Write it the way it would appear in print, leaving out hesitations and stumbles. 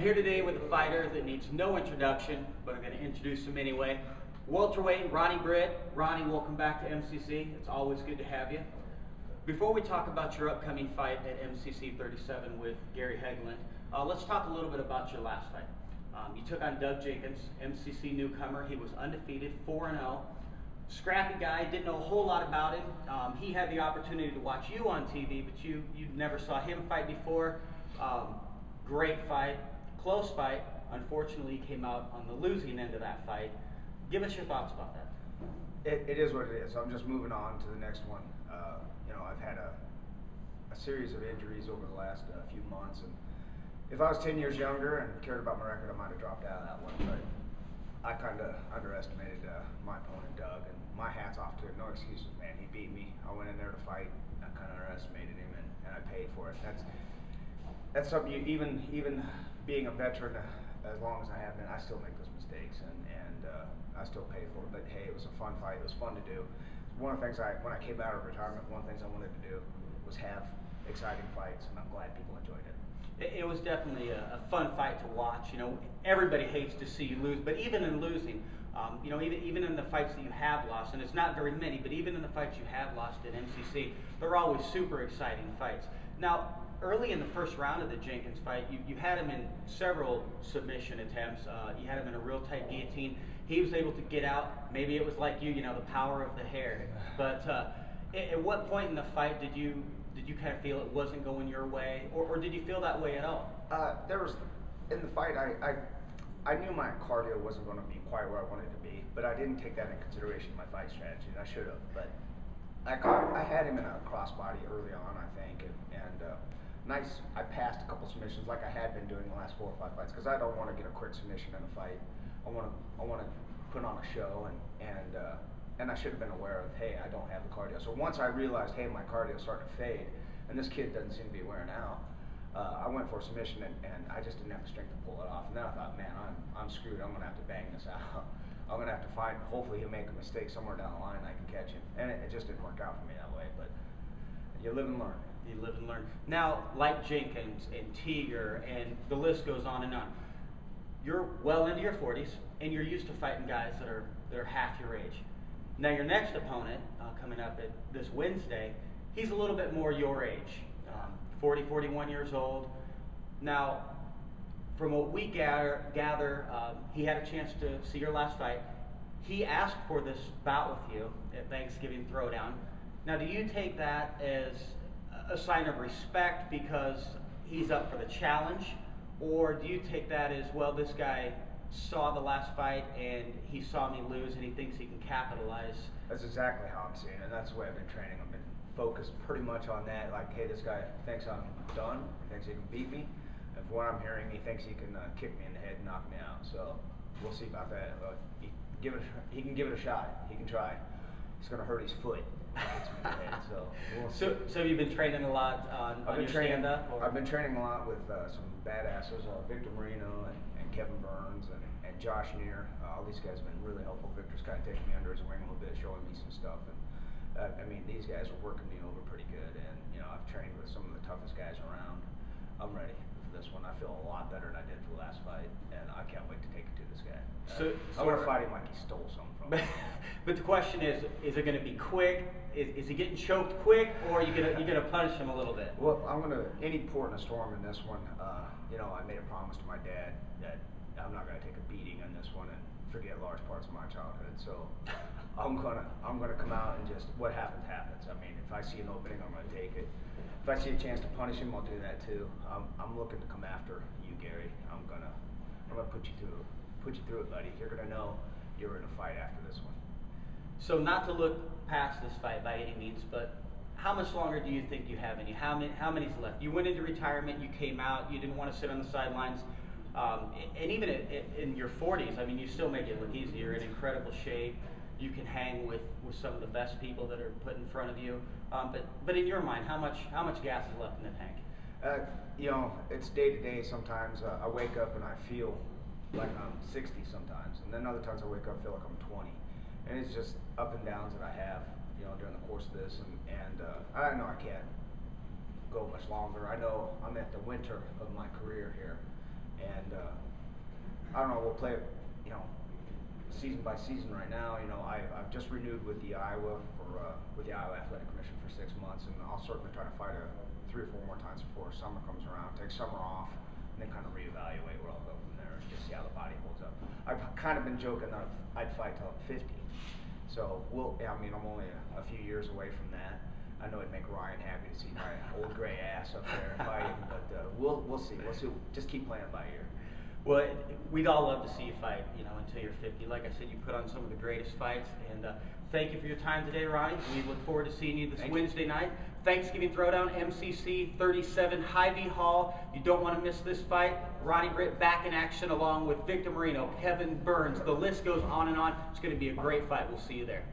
here today with a fighter that needs no introduction, but I'm going to introduce him anyway. Welterweight Ronnie Britt. Ronnie, welcome back to MCC. It's always good to have you. Before we talk about your upcoming fight at MCC 37 with Gary Hedlund, let's talk a little bit about your last fight. You took on Doug Jenkins, MCC newcomer. He was undefeated, 4-0. Scrappy guy, didn't know a whole lot about him. He had the opportunity to watch you on TV, but you never saw him fight before. Great fight, close fight. Unfortunately, he came out on the losing end of that fight. Give us your thoughts about that. It is what it is. I'm just moving on to the next one. I've had a series of injuries over the last few months, and if I was 10 years younger and cared about my record, I might have dropped out of that one. But I kind of underestimated my opponent, Doug, and my hat's off to him. No excuses, man. He beat me. I went in there to fight. I kind of underestimated him, and I paid for it. That's something. Even being a veteran as long as I have been, I still make those mistakes, and I still pay for it. But hey, it was a fun fight. It was fun to do. One of the things when I came out of retirement, one of the things I wanted to do was have exciting fights, and I'm glad people enjoyed it. It was definitely a fun fight to watch. You know, everybody hates to see you lose, but even in losing, even in the fights that you have lost, and it's not very many, but even in the fights you have lost at MCC, they're always super exciting fights. Now, early in the first round of the Jenkins fight, you had him in several submission attempts. You had him in a real tight guillotine. He was able to get out. Maybe it was like you, the power of the hair. But at what point in the fight did you kind of feel it wasn't going your way, or did you feel that way at all? In the fight, I knew my cardio wasn't going to be quite where I wanted it to be, but I didn't take that into consideration in my fight strategy, and I should have. But I had him in a crossbody early on, I think, and I passed a couple submissions like I had been doing the last 4 or 5 fights, because I don't want to get a quick submission in a fight. I want to put on a show, and I should have been aware of, hey, I don't have the cardio. So once I realized, hey, my cardio is starting to fade, and this kid doesn't seem to be wearing out, I went for a submission, and I just didn't have the strength to pull it off. And then I thought, man, I'm screwed. I'm going to have to bang this out. I'm going to have to find, hopefully he'll make a mistake somewhere down the line and I can catch him. And it just didn't work out for me that way, but you live and learn. You live and learn. Now, like Jenkins and Tiger, and the list goes on and on, you're well into your 40s, and you're used to fighting guys that are half your age. Now, your next opponent, coming up at this Wednesday, he's a little bit more your age, 40, 41 years old. Now, from what we gather, he had a chance to see your last fight. He asked for this bout with you at Thanksgiving Throwdown. Now, do you take that as a sign of respect because he's up for the challenge, or do you take that as, well, this guy saw the last fight and he saw me lose and he thinks he can capitalize? That's exactly how I'm seeing it, and that's the way I've been training. I've been focused pretty much on that, like, hey, this guy thinks I'm done, he thinks he can beat me, and from what I'm hearing, he thinks he can kick me in the head and knock me out, so we'll see about that. He can give it a shot, he can try. It's going to hurt his foot. So have you been training a lot on your stand-up? I've been training a lot with some badasses, Victor Marino and Kevin Burns and Josh Neer. All these guys have been really helpful. Victor's kind of taking me under his wing a little bit, showing me some stuff. And these guys are working me over pretty good. And I've trained with some of the toughest guys around. I'm ready for this one. I feel a lot better than I did for the last fight, and I can't wait to take it to this guy. I want to fight him like he stole something from me. But the question is it going to be quick? Is he getting choked quick, or are you gonna punish him a little bit? Well, any port in a storm in this one. I made a promise to my dad that I'm not gonna take a beating on this one and forget large parts of my childhood. So I'm gonna come out and just, what happens happens. I mean, if I see an opening, I'm gonna take it. If I see a chance to punish him, I'll do that too. I'm looking to come after you, Gary. I'm gonna put you through it, buddy. You're gonna know you're in a fight after this one. So not to look past this fight by any means, but how much longer do you think you have in you? How many's left? You went into retirement, you came out, you didn't want to sit on the sidelines, and even in your 40s, I mean, you still make it look easy. You're in incredible shape. You can hang with some of the best people that are put in front of you. But in your mind, how much gas is left in the tank? It's day to day. Sometimes I wake up and I feel like I'm 60 sometimes, and then other times I wake up and feel like I'm 20. And it's just up and downs that I have, during the course of this, and I know I can't go much longer. I know I'm at the winter of my career here, And I don't know, we'll play it, you know, season by season right now. You know, I've just renewed with the Iowa with the Iowa Athletic Commission for 6 months, and I'll certainly try to fight 3 or 4 more times before summer comes around. Take summer off, and then kind of reevaluate where I'll go from there, and just see how the body holds up. I've kind of been joking that I'd fight till I'm 50. So I mean, I'm only a few years away from that. I know it'd make Ryan happy to see my old gray ass up there fighting, but we'll see. We'll see. Just keep playing by ear. Well, we'd all love to see you fight, you know, until you're 50. Like I said, you put on some of the greatest fights, and thank you for your time today, Ronnie. We look forward to seeing you this Wednesday night. Thanksgiving Throwdown, MCC 37, Hy-Vee Hall. You don't want to miss this fight. Ronnie Britt back in action along with Victor Marino, Kevin Burns. The list goes on and on. It's going to be a great fight. We'll see you there.